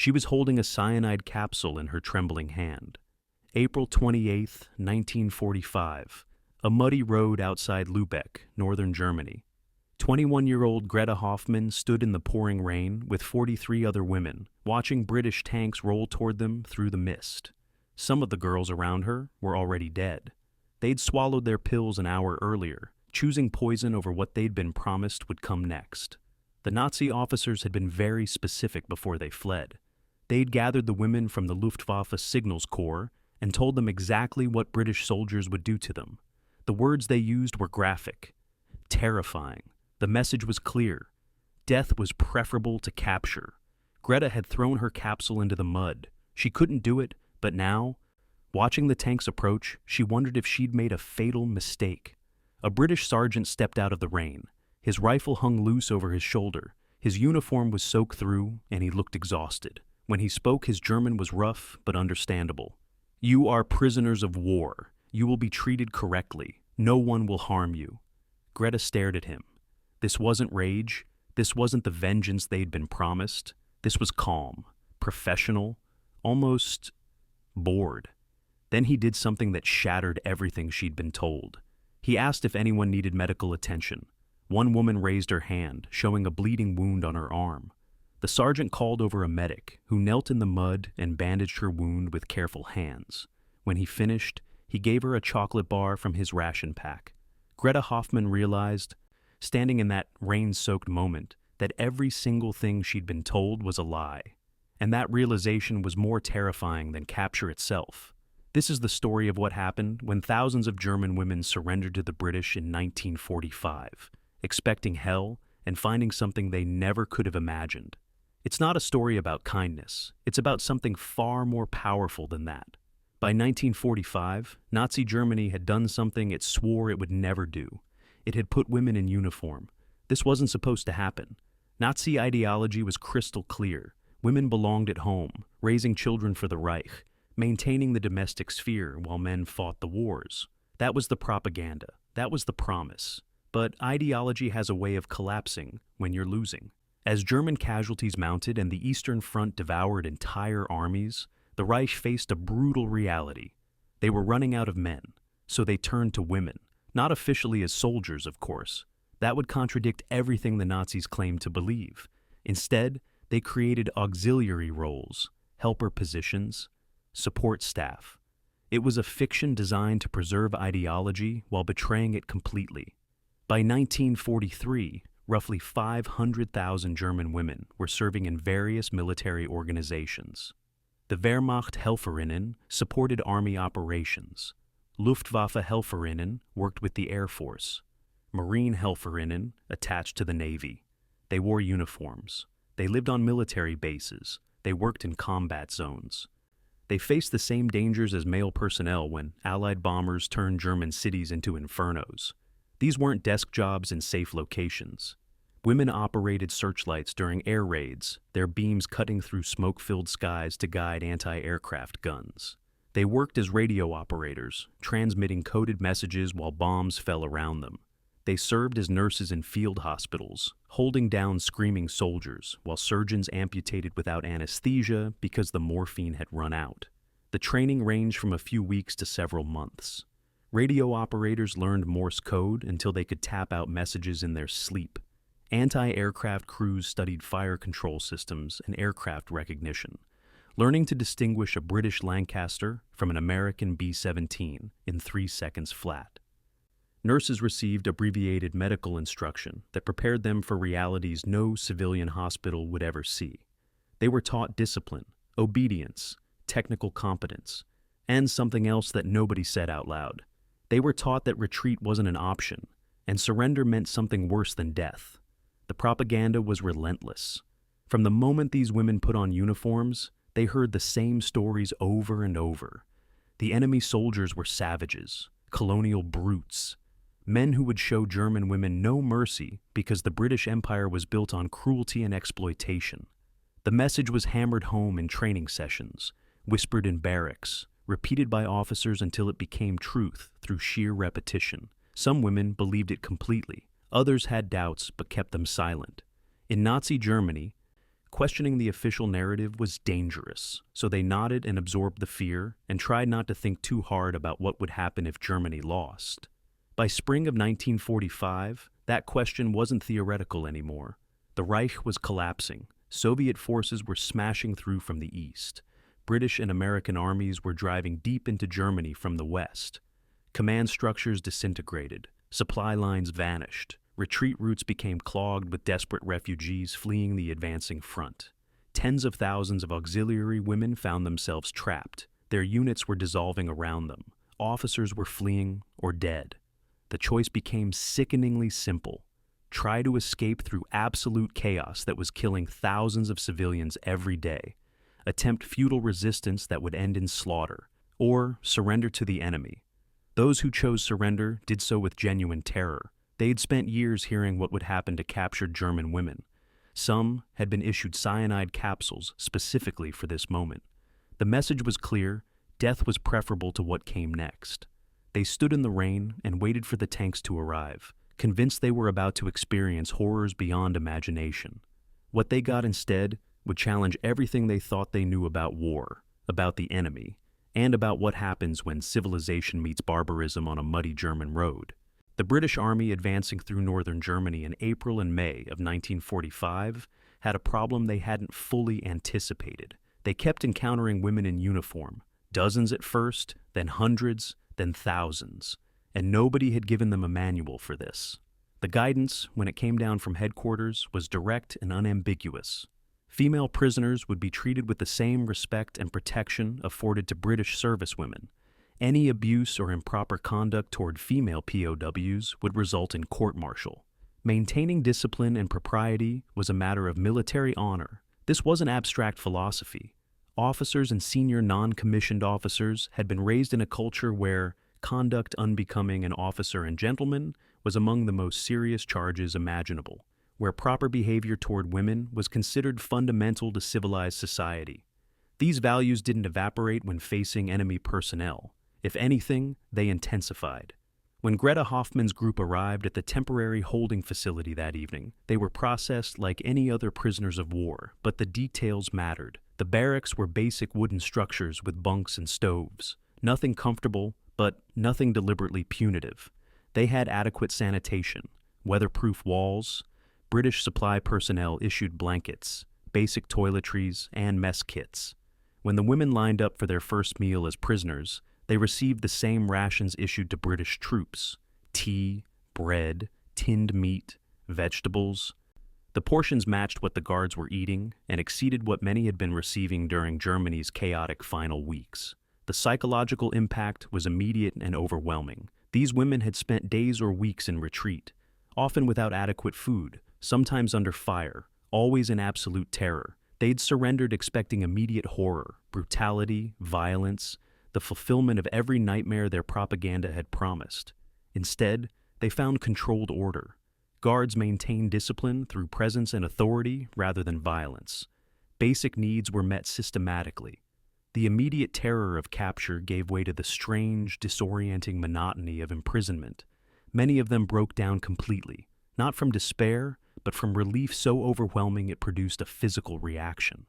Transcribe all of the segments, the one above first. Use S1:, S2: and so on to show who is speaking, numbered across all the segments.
S1: She was holding a cyanide capsule in her trembling hand. April 28, 1945, a muddy road outside Lubeck, northern Germany. 21-year-old Greta Hoffmann stood in the pouring rain with 43 other women, watching British tanks roll toward them through the mist. Some of the girls around her were already dead. They'd swallowed their pills an hour earlier, choosing poison over what they'd been promised would come next. The Nazi officers had been very specific before they fled. They'd gathered the women from the Luftwaffe Signals Corps and told them exactly what British soldiers would do to them. The words they used were graphic, terrifying. The message was clear. Death was preferable to capture. Greta had thrown her capsule into the mud. She couldn't do it, but now, watching the tanks approach, she wondered if she'd made a fatal mistake. A British sergeant stepped out of the rain. His rifle hung loose over his shoulder. His uniform was soaked through, and he looked exhausted. When he spoke, his German was rough but understandable. "You are prisoners of war. You will be treated correctly. No one will harm you." Greta stared at him. This wasn't rage. This wasn't the vengeance they'd been promised. This was calm, professional, almost bored. Then he did something that shattered everything she'd been told. He asked if anyone needed medical attention. One woman raised her hand, showing a bleeding wound on her arm. The sergeant called over a medic, who knelt in the mud and bandaged her wound with careful hands. When he finished, he gave her a chocolate bar from his ration pack. Greta Hoffmann realized, standing in that rain-soaked moment, that every single thing she'd been told was a lie. And that realization was more terrifying than capture itself. This is the story of what happened when thousands of German women surrendered to the British in 1945, expecting hell and finding something they never could have imagined. It's not a story about kindness. It's about something far more powerful than that. By 1945, Nazi Germany had done something it swore it would never do. It had put women in uniform. This wasn't supposed to happen. Nazi ideology was crystal clear. Women belonged at home, raising children for the Reich, maintaining the domestic sphere while men fought the wars. That was the propaganda. That was the promise. But ideology has a way of collapsing when you're losing. As German casualties mounted and the Eastern Front devoured entire armies, the Reich faced a brutal reality. They were running out of men, so they turned to women, not officially as soldiers, of course. That would contradict everything the Nazis claimed to believe. Instead, they created auxiliary roles, helper positions, support staff. It was a fiction designed to preserve ideology while betraying it completely. By 1943, roughly 500,000 German women were serving in various military organizations. The Wehrmacht Helferinnen supported army operations. Luftwaffe Helferinnen worked with the Air Force. Marine Helferinnen attached to the Navy. They wore uniforms. They lived on military bases. They worked in combat zones. They faced the same dangers as male personnel when Allied bombers turned German cities into infernos. These weren't desk jobs in safe locations. Women operated searchlights during air raids, their beams cutting through smoke-filled skies to guide anti-aircraft guns. They worked as radio operators, transmitting coded messages while bombs fell around them. They served as nurses in field hospitals, holding down screaming soldiers while surgeons amputated without anesthesia because the morphine had run out. The training ranged from a few weeks to several months. Radio operators learned Morse code until they could tap out messages in their sleep. Anti-aircraft crews studied fire control systems and aircraft recognition, learning to distinguish a British Lancaster from an American B-17 in 3 seconds flat. Nurses received abbreviated medical instruction that prepared them for realities no civilian hospital would ever see. They were taught discipline, obedience, technical competence, and something else that nobody said out loud. They were taught that retreat wasn't an option, and surrender meant something worse than death. The propaganda was relentless. From the moment these women put on uniforms, they heard the same stories over and over. The enemy soldiers were savages, colonial brutes, men who would show German women no mercy because the British Empire was built on cruelty and exploitation. The message was hammered home in training sessions, whispered in barracks, repeated by officers until it became truth through sheer repetition. Some women believed it completely. Others had doubts but kept them silent. In Nazi Germany, Questioning the official narrative was dangerous, so they nodded and absorbed the fear and tried not to think too hard about what would happen if Germany lost. By spring of 1945, that question wasn't theoretical anymore. The Reich was collapsing. Soviet forces were smashing through from the east. British and American armies were driving deep into Germany from the west. Command structures disintegrated. Supply lines vanished. Retreat routes became clogged with desperate refugees fleeing the advancing front. Tens of thousands of auxiliary women found themselves trapped. Their units were dissolving around them. Officers were fleeing or dead. The choice became sickeningly simple. Try to escape through absolute chaos that was killing thousands of civilians every day. Attempt futile resistance that would end in slaughter. Or surrender to the enemy. Those who chose surrender did so with genuine terror. They had spent years hearing what would happen to captured German women. Some had been issued cyanide capsules specifically for this moment. The message was clear: death was preferable to what came next. They stood in the rain and waited for the tanks to arrive, convinced they were about to experience horrors beyond imagination. What they got instead would challenge everything they thought they knew about war, about the enemy, and about what happens when civilization meets barbarism on a muddy German road. The British Army advancing through northern Germany in April and May of 1945 had a problem they hadn't fully anticipated. They kept encountering women in uniform, dozens at first, then hundreds, then thousands, and nobody had given them a manual for this. The guidance, when it came down from headquarters, was direct and unambiguous. Female prisoners would be treated with the same respect and protection afforded to British servicewomen. Any abuse or improper conduct toward female POWs would result in court-martial. Maintaining discipline and propriety was a matter of military honor. This wasn't abstract philosophy. Officers and senior non-commissioned officers had been raised in a culture where conduct unbecoming an officer and gentleman was among the most serious charges imaginable, where proper behavior toward women was considered fundamental to civilized society. These values didn't evaporate when facing enemy personnel. If anything, they intensified. When Greta Hoffmann's group arrived at the temporary holding facility that evening, they were processed like any other prisoners of war, but the details mattered. The barracks were basic wooden structures with bunks and stoves. Nothing comfortable, but nothing deliberately punitive. They had adequate sanitation, weatherproof walls. British supply personnel issued blankets, basic toiletries, and mess kits. When the women lined up for their first meal as prisoners, they received the same rations issued to British troops: tea, bread, tinned meat, vegetables. The portions matched what the guards were eating and exceeded what many had been receiving during Germany's chaotic final weeks. The psychological impact was immediate and overwhelming. These women had spent days or weeks in retreat, often without adequate food, sometimes under fire, always in absolute terror. They'd surrendered expecting immediate horror, brutality, violence, the fulfillment of every nightmare their propaganda had promised. Instead, they found controlled order. Guards maintained discipline through presence and authority rather than violence. Basic needs were met systematically. The immediate terror of capture gave way to the strange, disorienting monotony of imprisonment. Many of them broke down completely, not from despair, but from relief so overwhelming it produced a physical reaction.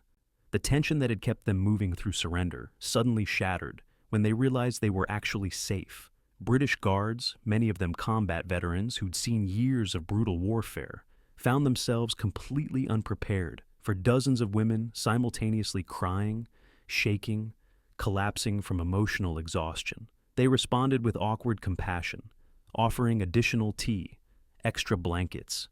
S1: The tension that had kept them moving through surrender suddenly shattered when they realized they were actually safe. British guards, many of them combat veterans who'd seen years of brutal warfare, found themselves completely unprepared for dozens of women simultaneously crying, shaking, collapsing from emotional exhaustion. They responded with awkward compassion, offering additional tea, extra blankets,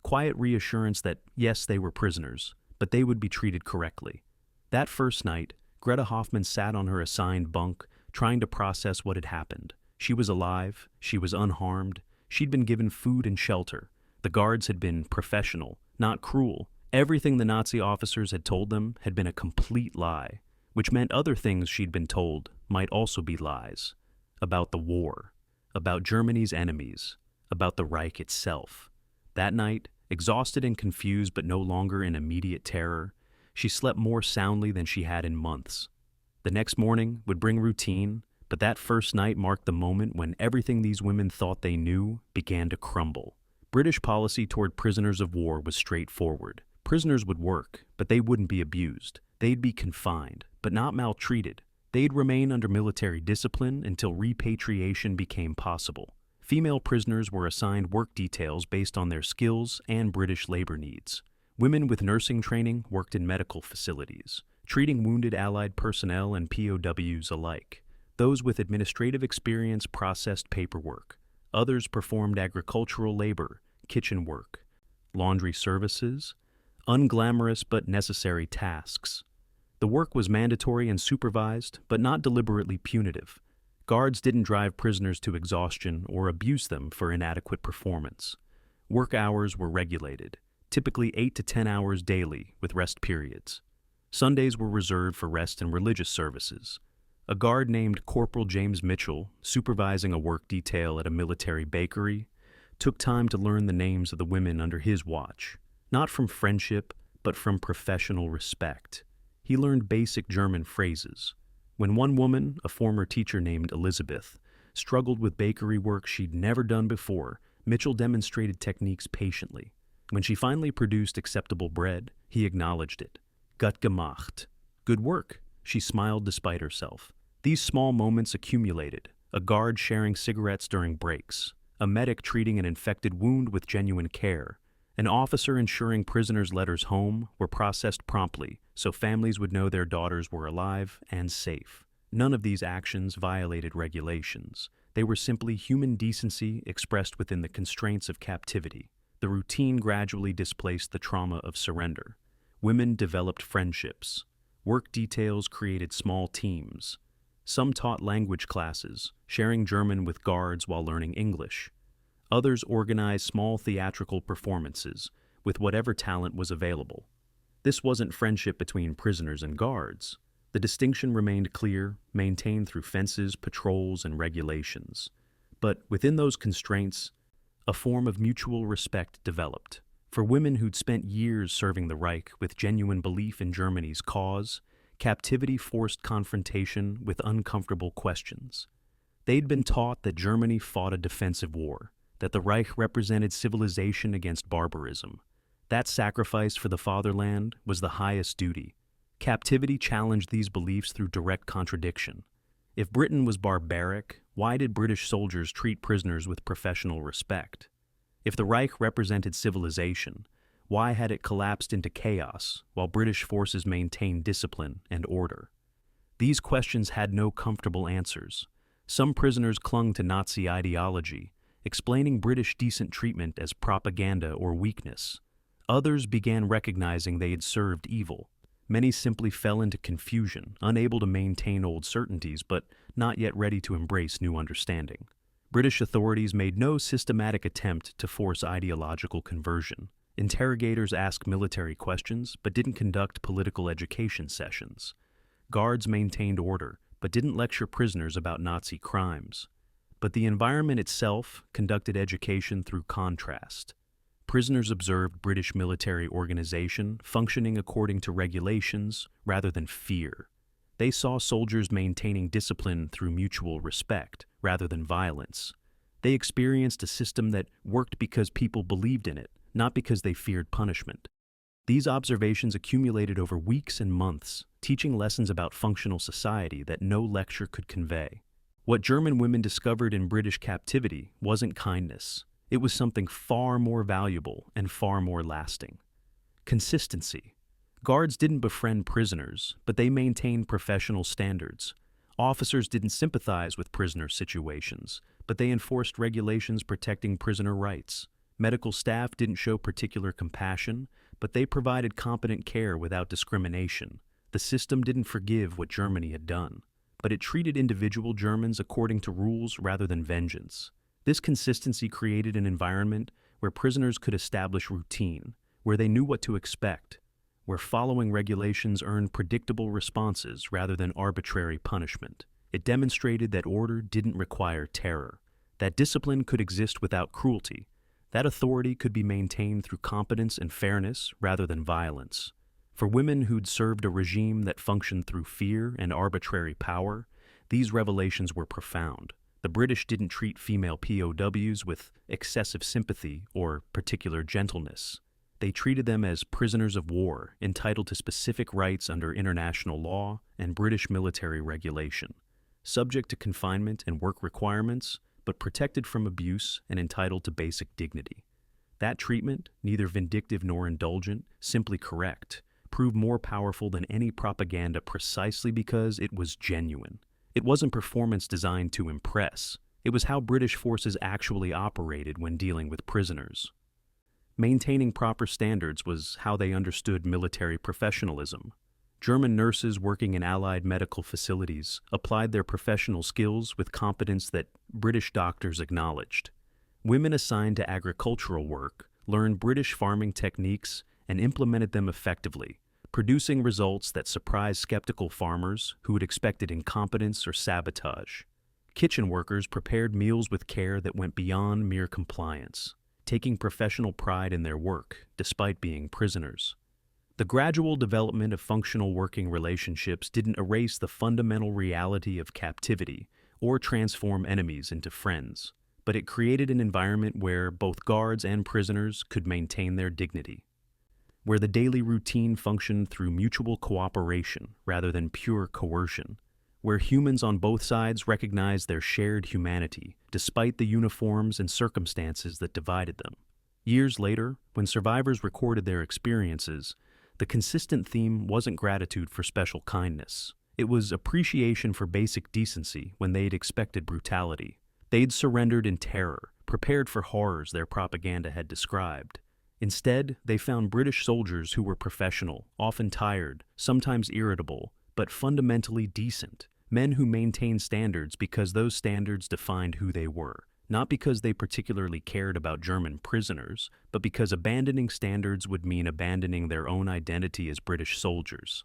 S1: quiet reassurance that, yes, they were prisoners, but they would be treated correctly. That first night, Greta Hoffmann sat on her assigned bunk, trying to process what had happened. She was alive, she was unharmed, she'd been given food and shelter. The guards had been professional, not cruel. Everything the Nazi officers had told them had been a complete lie, which meant other things she'd been told might also be lies. About the war, about Germany's enemies, about the Reich itself. That night, exhausted and confused but no longer in immediate terror, she slept more soundly than she had in months. The next morning would bring routine, but that first night marked the moment when everything these women thought they knew began to crumble. British policy toward prisoners of war was straightforward: Prisoners would work, but they wouldn't be abused. They'd be confined, but not maltreated. They'd remain under military discipline until repatriation became possible. Female prisoners were assigned work details based on their skills and British labor needs. Women with nursing training worked in medical facilities, treating wounded Allied personnel and POWs alike. Those with administrative experience processed paperwork. Others performed agricultural labor, kitchen work, laundry services, unglamorous but necessary tasks. The work was mandatory and supervised, but not deliberately punitive. Guards didn't drive prisoners to exhaustion or abuse them for inadequate performance. Work hours were regulated, typically 8 to 10 hours daily with rest periods. Sundays were reserved for rest and religious services. A guard named Corporal James Mitchell, supervising a work detail at a military bakery, took time to learn the names of the women under his watch, not from friendship, but from professional respect. He learned basic German phrases. When one woman, a former teacher named Elizabeth, struggled with bakery work she'd never done before, Mitchell demonstrated techniques patiently. When she finally produced acceptable bread, he acknowledged it. Gut gemacht. Good work. She smiled despite herself. These small moments accumulated. A guard sharing cigarettes during breaks, a medic treating an infected wound with genuine care, an officer ensuring prisoners' letters home were processed promptly so families would know their daughters were alive and safe. None of these actions violated regulations. They were simply human decency expressed within the constraints of captivity. The routine gradually displaced the trauma of surrender. Women developed friendships. Work details created small teams. Some taught language classes, sharing German with guards while learning English. Others organized small theatrical performances with whatever talent was available. This wasn't friendship between prisoners and guards. The distinction remained clear, maintained through fences, patrols, and regulations. But within those constraints, a form of mutual respect developed. For women who'd spent years serving the Reich with genuine belief in Germany's cause, captivity forced confrontation with uncomfortable questions. They'd been taught that Germany fought a defensive war, that the Reich represented civilization against barbarism. That sacrifice for the fatherland was the highest duty. Captivity challenged these beliefs through direct contradiction. If Britain was barbaric, why did British soldiers treat prisoners with professional respect? If the Reich represented civilization, why had it collapsed into chaos while British forces maintained discipline and order? These questions had no comfortable answers. Some prisoners clung to Nazi ideology, explaining British decent treatment as propaganda or weakness. Others began recognizing they had served evil. Many simply fell into confusion, unable to maintain old certainties but not yet ready to embrace new understanding. British authorities made no systematic attempt to force ideological conversion. Interrogators asked military questions but didn't conduct political education sessions. Guards maintained order but didn't lecture prisoners about Nazi crimes. But the environment itself conducted education through contrast. Prisoners observed British military organization functioning according to regulations rather than fear. They saw soldiers maintaining discipline through mutual respect rather than violence. They experienced a system that worked because people believed in it, not because they feared punishment. These observations accumulated over weeks and months, teaching lessons about functional society that no lecture could convey. What German women discovered in British captivity wasn't kindness. It was something far more valuable and far more lasting. Consistency. Guards didn't befriend prisoners, but they maintained professional standards. Officers didn't sympathize with prisoner situations, but they enforced regulations protecting prisoner rights. Medical staff didn't show particular compassion, but they provided competent care without discrimination. The system didn't forgive what Germany had done, but it treated individual Germans according to rules rather than vengeance. This consistency created an environment where prisoners could establish routine, where they knew what to expect, where following regulations earned predictable responses rather than arbitrary punishment. It demonstrated that order didn't require terror, that discipline could exist without cruelty, that authority could be maintained through competence and fairness rather than violence. For women who'd served a regime that functioned through fear and arbitrary power, these revelations were profound. The British didn't treat female POWs with excessive sympathy or particular gentleness. They treated them as prisoners of war, entitled to specific rights under international law and British military regulation, subject to confinement and work requirements, but protected from abuse and entitled to basic dignity. That treatment, neither vindictive nor indulgent, simply correct, proved more powerful than any propaganda precisely because it was genuine. It wasn't performance designed to impress. It was how British forces actually operated when dealing with prisoners. Maintaining proper standards was how they understood military professionalism. German nurses working in Allied medical facilities applied their professional skills with competence that British doctors acknowledged. Women assigned to agricultural work learned British farming techniques and implemented them effectively, producing results that surprised skeptical farmers who had expected incompetence or sabotage. Kitchen workers prepared meals with care that went beyond mere compliance, taking professional pride in their work despite being prisoners. The gradual development of functional working relationships didn't erase the fundamental reality of captivity or transform enemies into friends, but it created an environment where both guards and prisoners could maintain their dignity, where the daily routine functioned through mutual cooperation rather than pure coercion, where humans on both sides recognized their shared humanity despite the uniforms and circumstances that divided them. Years later, when survivors recorded their experiences, the consistent theme wasn't gratitude for special kindness. It was appreciation for basic decency when they'd expected brutality. They'd surrendered in terror, prepared for horrors their propaganda had described. Instead, they found British soldiers who were professional, often tired, sometimes irritable, but fundamentally decent. Men who maintained standards because those standards defined who they were. Not because they particularly cared about German prisoners, but because abandoning standards would mean abandoning their own identity as British soldiers.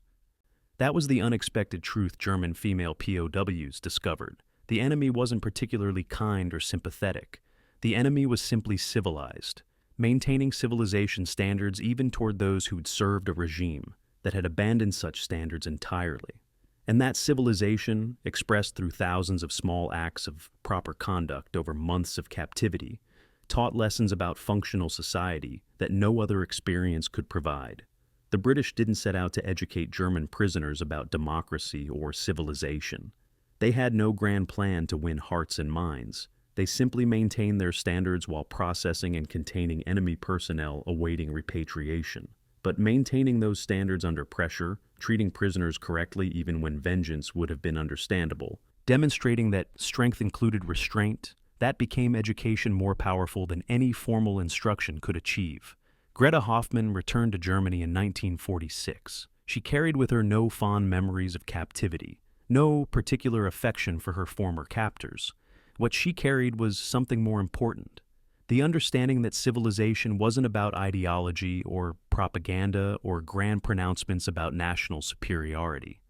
S1: That was the unexpected truth German female POWs discovered. The enemy wasn't particularly kind or sympathetic. The enemy was simply civilized, maintaining civilization standards even toward those who'd served a regime that had abandoned such standards entirely. And that civilization, expressed through thousands of small acts of proper conduct over months of captivity, taught lessons about functional society that no other experience could provide. The British didn't set out to educate German prisoners about democracy or civilization. They had no grand plan to win hearts and minds. They simply maintained their standards while processing and containing enemy personnel awaiting repatriation. But maintaining those standards under pressure, treating prisoners correctly even when vengeance would have been understandable, demonstrating that strength included restraint, that became education more powerful than any formal instruction could achieve. Greta Hoffmann returned to Germany in 1946. She carried with her no fond memories of captivity, no particular affection for her former captors. What she carried was something more important. The understanding that civilization wasn't about ideology or propaganda or grand pronouncements about national superiority.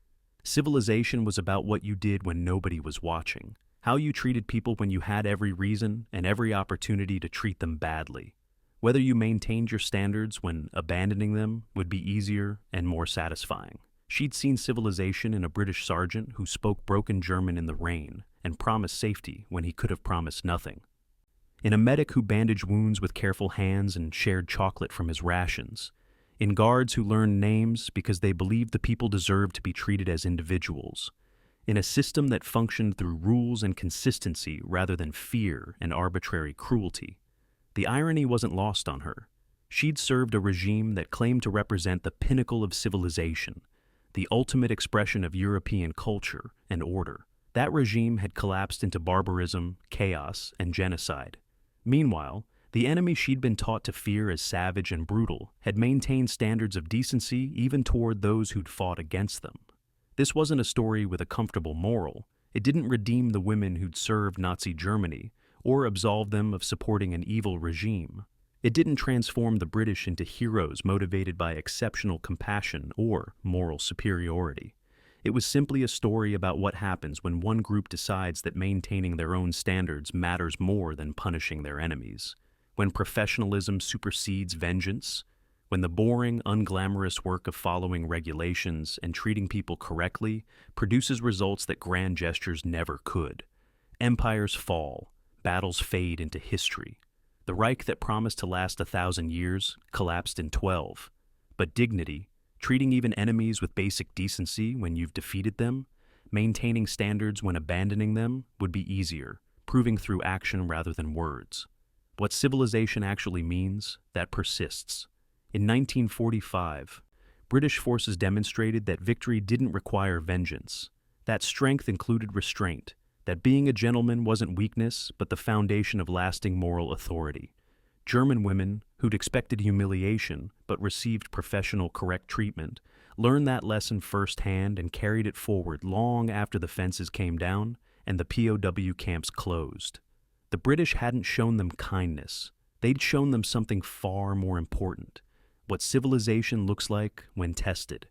S1: Civilization was about what you did when nobody was watching, how you treated people when you had every reason and every opportunity to treat them badly, whether you maintained your standards when abandoning them would be easier and more satisfying. She'd seen civilization in a British sergeant who spoke broken German in the rain and promised safety when he could have promised nothing. In a medic who bandaged wounds with careful hands and shared chocolate from his rations. In guards who learned names because they believed the people deserved to be treated as individuals. In a system that functioned through rules and consistency rather than fear and arbitrary cruelty. The irony wasn't lost on her. She'd served a regime that claimed to represent the pinnacle of civilization, the ultimate expression of European culture and order. That regime had collapsed into barbarism, chaos, and genocide. Meanwhile, the enemy she'd been taught to fear as savage and brutal had maintained standards of decency even toward those who'd fought against them. This wasn't a story with a comfortable moral. It didn't redeem the women who'd served Nazi Germany or absolve them of supporting an evil regime. It didn't transform the British into heroes motivated by exceptional compassion or moral superiority. It was simply a story about what happens when one group decides that maintaining their own standards matters more than punishing their enemies, when professionalism supersedes vengeance, when the boring, unglamorous work of following regulations and treating people correctly produces results that grand gestures never could. Empires fall, battles fade into history. The Reich that promised to last 1,000 years collapsed in 12. But dignity, treating even enemies with basic decency when you've defeated them, maintaining standards when abandoning them, would be easier, proving through action rather than words. What civilization actually means, that persists. In 1945, British forces demonstrated that victory didn't require vengeance, that strength included restraint, that being a gentleman wasn't weakness but the foundation of lasting moral authority. German women, who'd expected humiliation but received professional correct treatment, learned that lesson firsthand and carried it forward long after the fences came down and the POW camps closed. The British hadn't shown them kindness. They'd shown them something far more important, what civilization looks like when tested.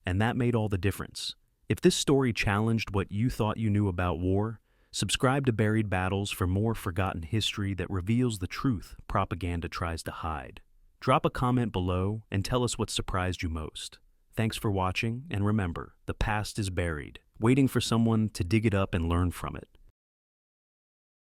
S1: And that made all the difference. If this story challenged what you thought you knew about war, subscribe to Buried Battles for more forgotten history that reveals the truth propaganda tries to hide. Drop a comment below and tell us what surprised you most. Thanks for watching, and remember, the past is buried, waiting for someone to dig it up and learn from it.